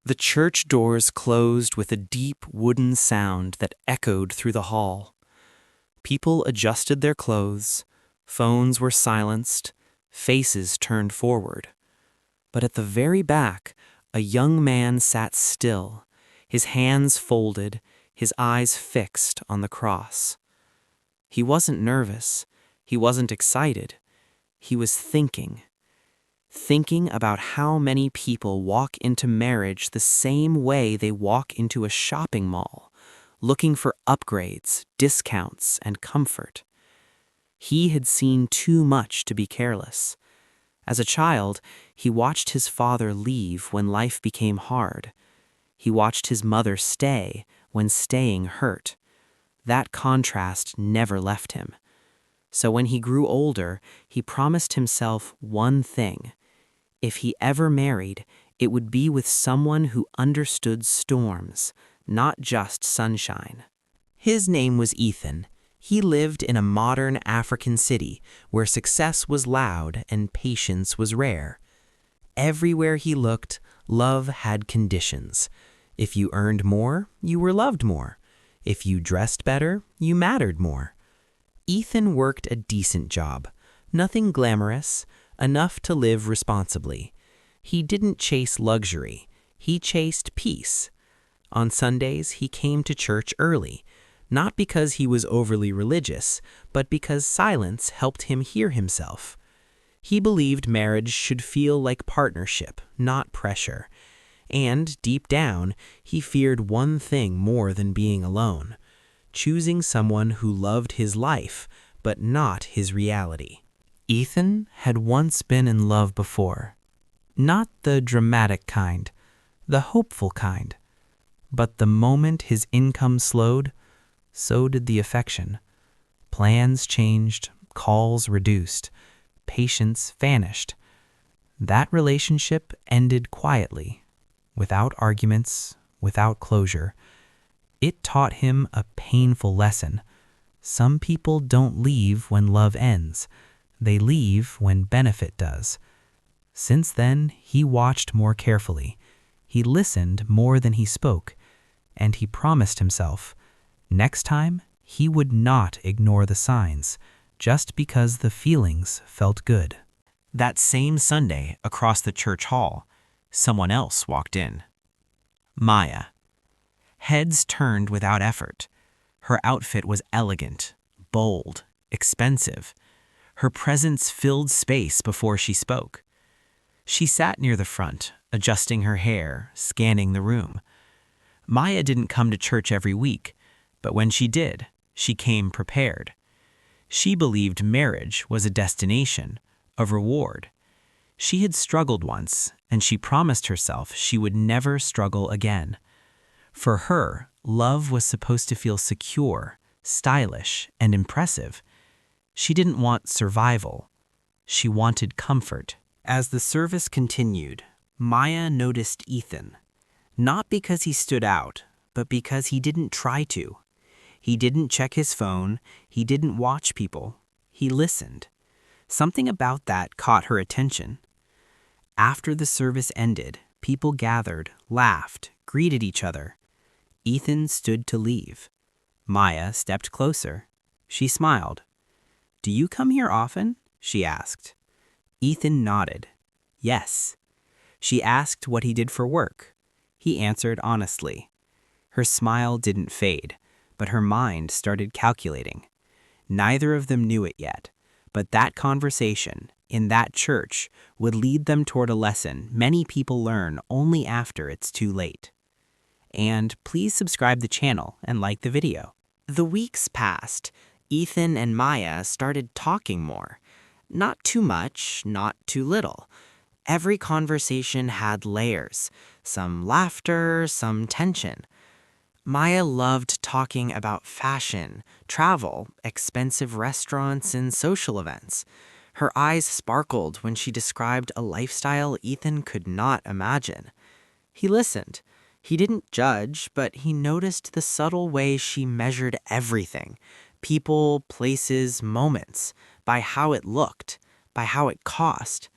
The church doors closed with a deep wooden sound that echoed through the hall. People adjusted their clothes, phones were silenced, faces turned forward. But at the very back, a young man sat still, his hands folded, his eyes fixed on the cross. He wasn't nervous, he wasn't excited, he was thinking about how many people walk into marriage the same way they walk into a shopping mall, looking for upgrades, discounts, and comfort. He had seen too much to be careless. As a child, he watched his father leave when life became hard. He watched his mother stay when staying hurt. That contrast never left him. So when he grew older, he promised himself one thing. If he ever married, it would be with someone who understood storms, not just sunshine. His name was Ethan. He lived in a modern African city where success was loud and patience was rare. Everywhere he looked, love had conditions. If you earned more, you were loved more. If you dressed better, you mattered more. Ethan worked a decent job, nothing glamorous, enough to live responsibly. He didn't chase luxury, he chased peace. On Sundays, he came to church early, not because he was overly religious, but because silence helped him hear himself. He believed marriage should feel like partnership, not pressure. And deep down, he feared one thing more than being alone: choosing someone who loved his life, but not his reality. Ethan had once been in love before. Not the dramatic kind, the hopeful kind. But the moment his income slowed, so did the affection. Plans changed, calls reduced, patience vanished. That relationship ended quietly, without arguments, without closure. It taught him a painful lesson. Some people don't leave when love ends. They leave when benefit does. Since then, he watched more carefully. He listened more than he spoke. And he promised himself, next time, he would not ignore the signs, just because the feelings felt good. That same Sunday, across the church hall, someone else walked in. Maya. Heads turned without effort. Her outfit was elegant, bold, expensive. Her presence filled space before she spoke. She sat near the front, adjusting her hair, scanning the room. Maya didn't come to church every week, but when she did, she came prepared. She believed marriage was a destination, a reward. She had struggled once, and she promised herself she would never struggle again. For her, love was supposed to feel secure, stylish, and impressive. She didn't want survival. She wanted comfort. As the service continued, Maya noticed Ethan. Not because he stood out, but because he didn't try to. He didn't check his phone. He didn't watch people. He listened. Something about that caught her attention. After the service ended, people gathered, laughed, greeted each other. Ethan stood to leave. Maya stepped closer. She smiled. "Do you come here often?" she asked. Ethan nodded. Yes. She asked what he did for work. He answered honestly. Her smile didn't fade, but her mind started calculating. Neither of them knew it yet, but that conversation, in that church, would lead them toward a lesson many people learn only after it's too late. And please subscribe the channel and like the video. The weeks passed. Ethan and Maya started talking more. Not too much, not too little. Every conversation had layers, some laughter, some tension. Maya loved talking about fashion, travel, expensive restaurants, and social events. Her eyes sparkled when she described a lifestyle Ethan could not imagine. He listened. He didn't judge, but he noticed the subtle way she measured everything: people, places, moments, by how it looked, by how it cost.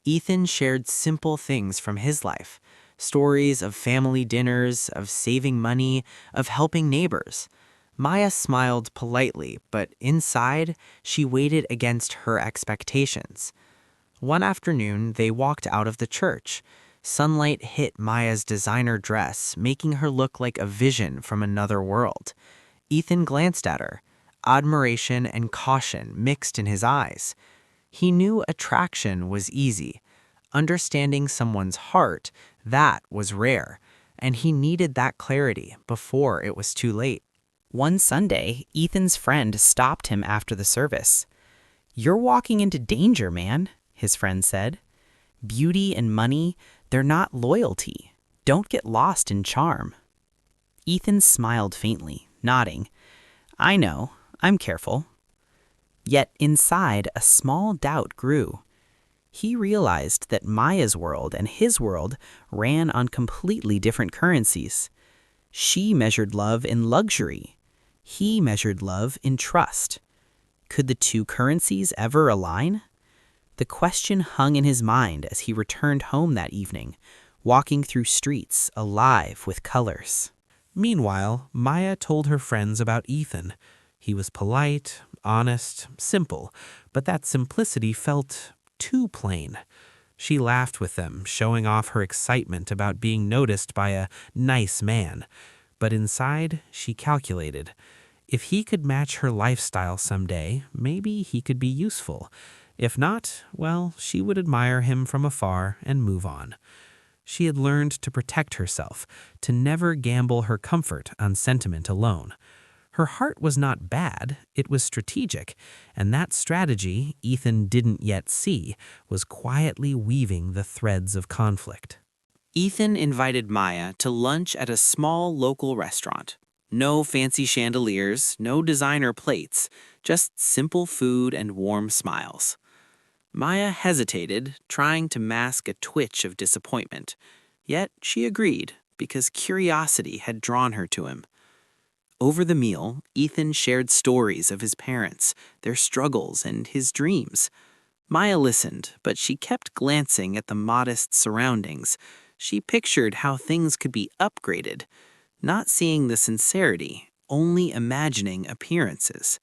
Ethan shared simple things from his life: Stories of family dinners, of saving money, of helping neighbors. Maya smiled politely, but inside, she weighed against her expectations. One afternoon, they walked out of the church. Sunlight hit Maya's designer dress, making her look like a vision from another world. Ethan glanced at her. Admiration and caution mixed in his eyes. He knew attraction was easy. Understanding someone's heart, that was rare, and he needed that clarity before it was too late. One Sunday, Ethan's friend stopped him after the service. "You're walking into danger, man," his friend said. "Beauty and money, they're not loyalty. Don't get lost in charm." Ethan smiled faintly, nodding. "I know, I'm careful." Yet inside, a small doubt grew. He realized that Maya's world and his world ran on completely different currencies. She measured love in luxury. He measured love in trust. Could the two currencies ever align? The question hung in his mind as he returned home that evening, walking through streets alive with colors. Meanwhile, Maya told her friends about Ethan. He was polite, honest, simple, but that simplicity felt too plain. She laughed with them, showing off her excitement about being noticed by a nice man. But inside, she calculated. If he could match her lifestyle someday, maybe he could be useful. If not, well, she would admire him from afar and move on. She had learned to protect herself, to never gamble her comfort on sentiment alone. Her heart was not bad, it was strategic, and that strategy Ethan didn't yet see was quietly weaving the threads of conflict. Ethan invited Maya to lunch at a small local restaurant. No fancy chandeliers, no designer plates, just simple food and warm smiles. Maya hesitated, trying to mask a twitch of disappointment. Yet she agreed, because curiosity had drawn her to him. Over the meal, Ethan shared stories of his parents, their struggles, and his dreams. Maya listened, but she kept glancing at the modest surroundings. She pictured how things could be upgraded, not seeing the sincerity, only imagining appearances.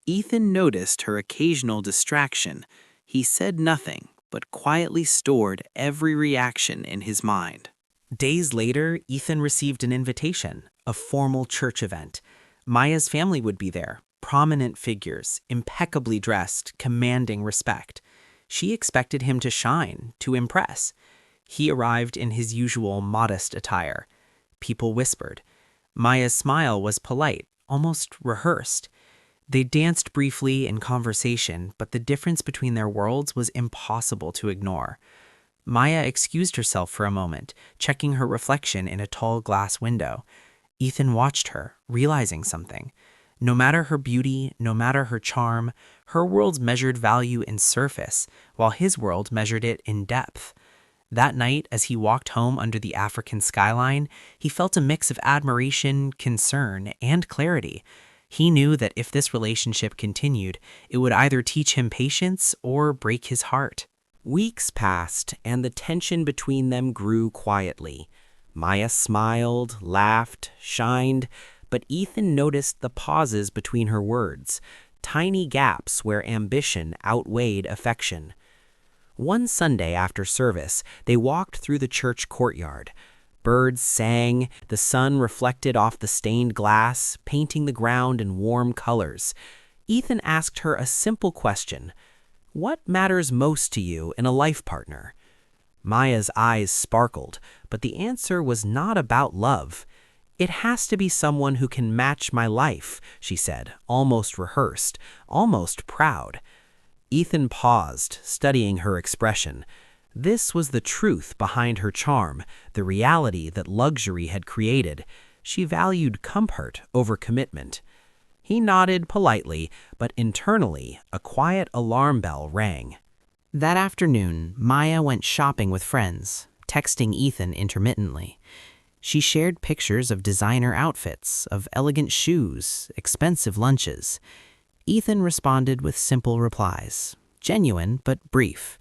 Ethan noticed her occasional distraction. He said nothing, but quietly stored every reaction in his mind. Days later, Ethan received an invitation, a formal church event. Maya's family would be there, prominent figures, impeccably dressed, commanding respect. She expected him to shine, to impress. He arrived in his usual modest attire. People whispered. Maya's smile was polite, almost rehearsed. They danced briefly in conversation, but the difference between their worlds was impossible to ignore. Maya excused herself for a moment, checking her reflection in a tall glass window. Ethan watched her, realizing something. No matter her beauty, no matter her charm, her world measured value in surface, while his world measured it in depth. That night, as he walked home under the African skyline, he felt a mix of admiration, concern, and clarity. He knew that if this relationship continued, it would either teach him patience or break his heart. Weeks passed, and the tension between them grew quietly. Maya smiled, laughed, shined, but Ethan noticed the pauses between her words, tiny gaps where ambition outweighed affection. One Sunday after service, they walked through the church courtyard. Birds sang, the sun reflected off the stained glass, painting the ground in warm colors. Ethan asked her a simple question. What matters most to you in a life partner? Maya's eyes sparkled, but the answer was not about love. It has to be someone who can match my life, she said, almost rehearsed, almost proud. Ethan paused, studying her expression. This was the truth behind her charm, the reality that luxury had created. She valued comfort over commitment. He nodded politely, but internally, a quiet alarm bell rang. That afternoon, Maya went shopping with friends, texting Ethan intermittently. She shared pictures of designer outfits, of elegant shoes, expensive lunches. Ethan responded with simple replies, genuine but brief.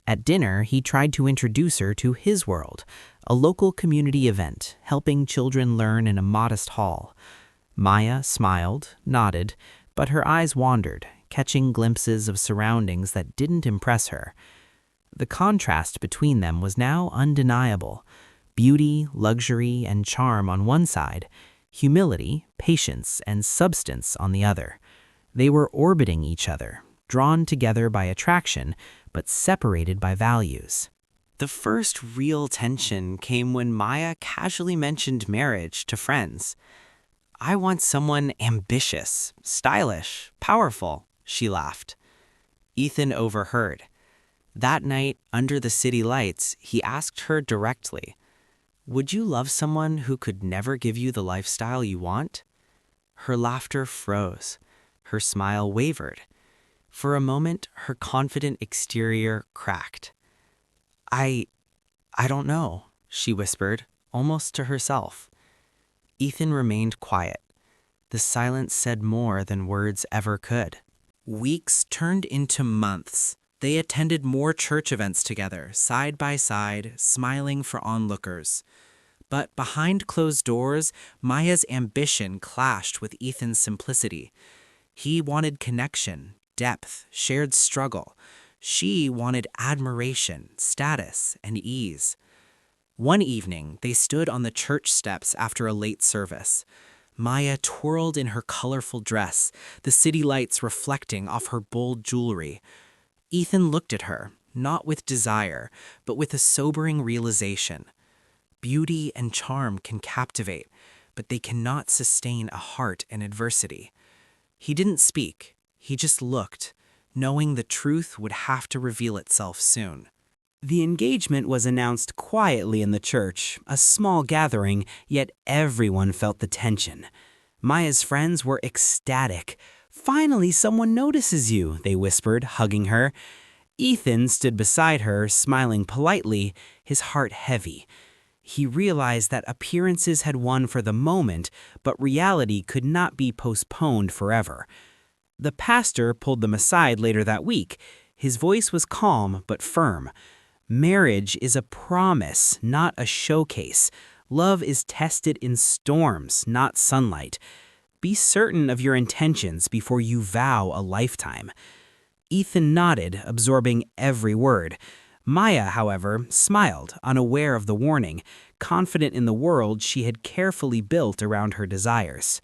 At dinner, he tried to introduce her to his world, a local community event helping children learn in a modest hall. Maya smiled, nodded, but her eyes wandered, catching glimpses of surroundings that didn't impress her. The contrast between them was now undeniable. Beauty, luxury, and charm on one side, humility, patience, and substance on the other. They were orbiting each other, drawn together by attraction, but separated by values. The first real tension came when Maya casually mentioned marriage to friends. "I want someone ambitious, stylish, powerful," she laughed. Ethan overheard. That night, under the city lights, he asked her directly, "Would you love someone who could never give you the lifestyle you want?" Her laughter froze. Her smile wavered. For a moment, her confident exterior cracked. I don't know," she whispered, almost to herself. Ethan remained quiet. The silence said more than words ever could. Weeks turned into months. They attended more church events together, side by side, smiling for onlookers. But behind closed doors, Maya's ambition clashed with Ethan's simplicity. He wanted connection, depth, shared struggle. She wanted admiration, status, and ease. One evening, they stood on the church steps after a late service. Maya twirled in her colorful dress, the city lights reflecting off her bold jewelry. Ethan looked at her, not with desire, but with a sobering realization. Beauty and charm can captivate, but they cannot sustain a heart in adversity. He didn't speak, he just looked, knowing the truth would have to reveal itself soon. The engagement was announced quietly in the church, a small gathering, yet everyone felt the tension. Maya's friends were ecstatic. "Finally, someone notices you," they whispered, hugging her. Ethan stood beside her, smiling politely, his heart heavy. He realized that appearances had won for the moment, but reality could not be postponed forever. The pastor pulled them aside later that week. His voice was calm but firm. "Marriage is a promise, not a showcase. Love is tested in storms, not sunlight. Be certain of your intentions before you vow a lifetime." Ethan nodded, absorbing every word. Maya, however, smiled, unaware of the warning, confident in the world she had carefully built around her desires.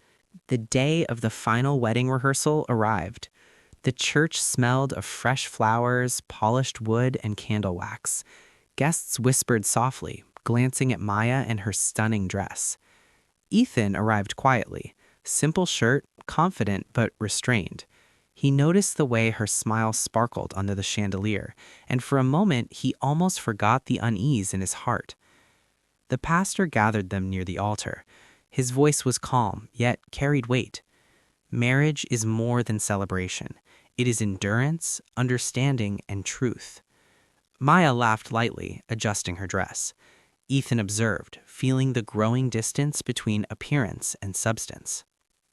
The day of the final wedding rehearsal arrived. The church smelled of fresh flowers, polished wood, and candle wax. Guests whispered softly, glancing at Maya and her stunning dress. Ethan arrived quietly, simple shirt, confident but restrained. He noticed the way her smile sparkled under the chandelier, and for a moment he almost forgot the unease in his heart. The pastor gathered them near the altar. His voice was calm, yet carried weight. Marriage is more than celebration. It is endurance, understanding, and truth. Maya laughed lightly, adjusting her dress. Ethan observed, feeling the growing distance between appearance and substance.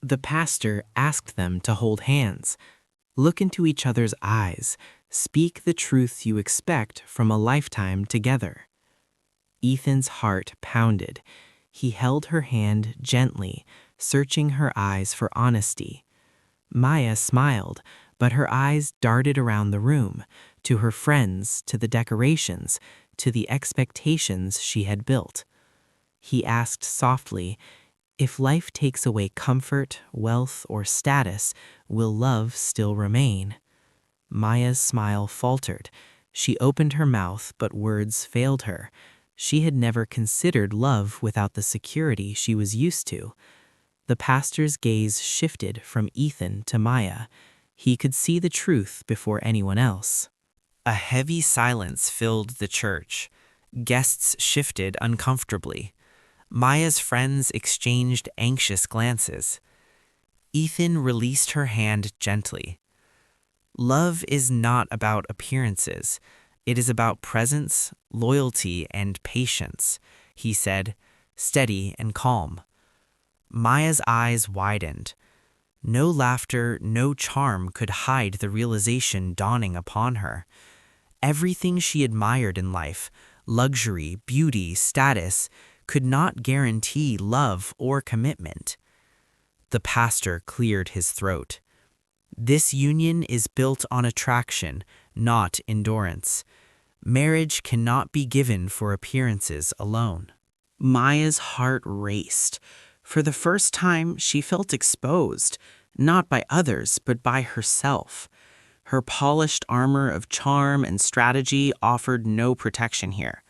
The pastor asked them to hold hands. Look into each other's eyes. Speak the truth you expect from a lifetime together. Ethan's heart pounded. He held her hand gently, searching her eyes for honesty. Maya smiled, but her eyes darted around the room, to her friends, to the decorations, to the expectations she had built. He asked softly, "If life takes away comfort, wealth, or status, will love still remain?" Maya's smile faltered. She opened her mouth, but words failed her. She had never considered love without the security she was used to. The pastor's gaze shifted from Ethan to Maya. He could see the truth before anyone else. A heavy silence filled the church. Guests shifted uncomfortably. Maya's friends exchanged anxious glances. Ethan released her hand gently. "Love is not about appearances. It is about presence, loyalty, and patience," he said, steady and calm. Maya's eyes widened. No laughter, no charm could hide the realization dawning upon her. Everything she admired in life, Luxury, beauty, status could not guarantee love or commitment. The pastor cleared his throat. This union is built on attraction, not endurance. Marriage cannot be given for appearances alone. Maya's heart raced. For the first time, she felt exposed, not by others, but by herself. Her polished armor of charm and strategy offered no protection here.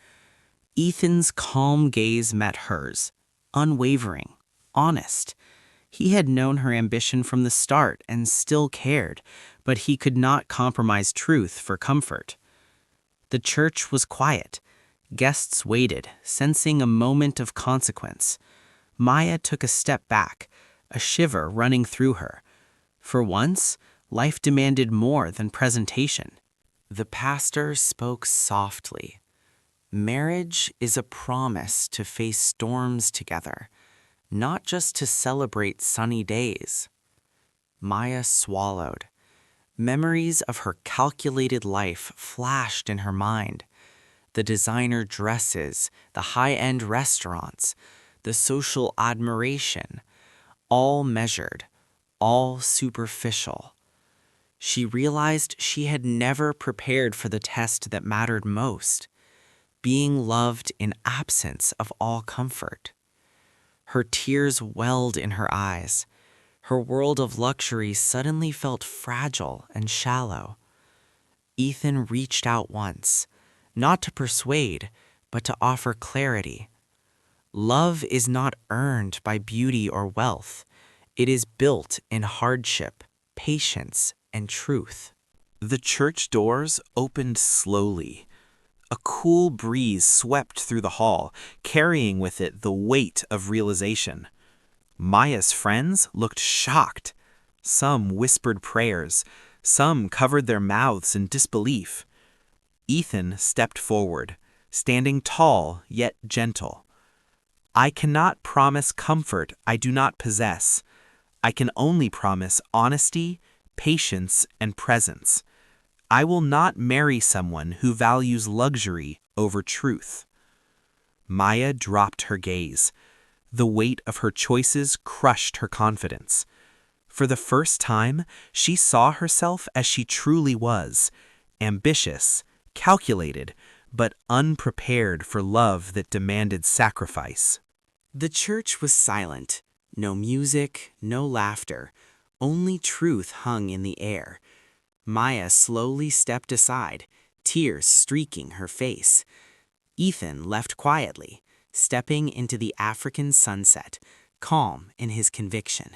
Ethan's calm gaze met hers, unwavering, honest. He had known her ambition from the start and still cared, but he could not compromise truth for comfort. The church was quiet. Guests waited, sensing a moment of consequence. Maya took a step back, a shiver running through her. For once, life demanded more than presentation. The pastor spoke softly. Marriage is a promise to face storms together, not just to celebrate sunny days. Maya swallowed. Memories of her calculated life flashed in her mind. The designer dresses, the high-end restaurants, the social admiration, all measured, all superficial. She realized she had never prepared for the test that mattered most, being loved in absence of all comfort. Her tears welled in her eyes. Her world of luxury suddenly felt fragile and shallow. Ethan reached out once, not to persuade, but to offer clarity. Love is not earned by beauty or wealth. It is built in hardship, patience, and truth. The church doors opened slowly. A cool breeze swept through the hall, carrying with it the weight of realization. Maya's friends looked shocked. Some whispered prayers. Some covered their mouths in disbelief. Ethan stepped forward, standing tall yet gentle. I cannot promise comfort I do not possess. I can only promise honesty, patience, and presence. I will not marry someone who values luxury over truth. Maya dropped her gaze. The weight of her choices crushed her confidence. For the first time, she saw herself as she truly was, ambitious, calculated, but unprepared for love that demanded sacrifice. The church was silent. No music, no laughter. Only truth hung in the air. Maya slowly stepped aside, tears streaking her face. Ethan left quietly, stepping into the African sunset, calm in his conviction.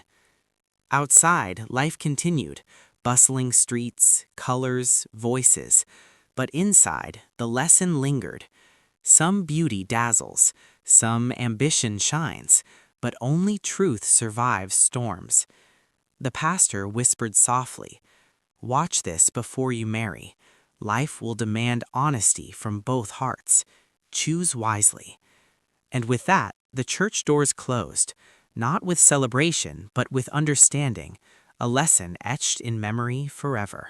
Outside, life continued, bustling streets, colors, voices. But inside, the lesson lingered. Some beauty dazzles, some ambition shines, but only truth survives storms. The pastor whispered softly, "Watch this before you marry. Life will demand honesty from both hearts. Choose wisely." And with that, the church doors closed, not with celebration, but with understanding, a lesson etched in memory forever.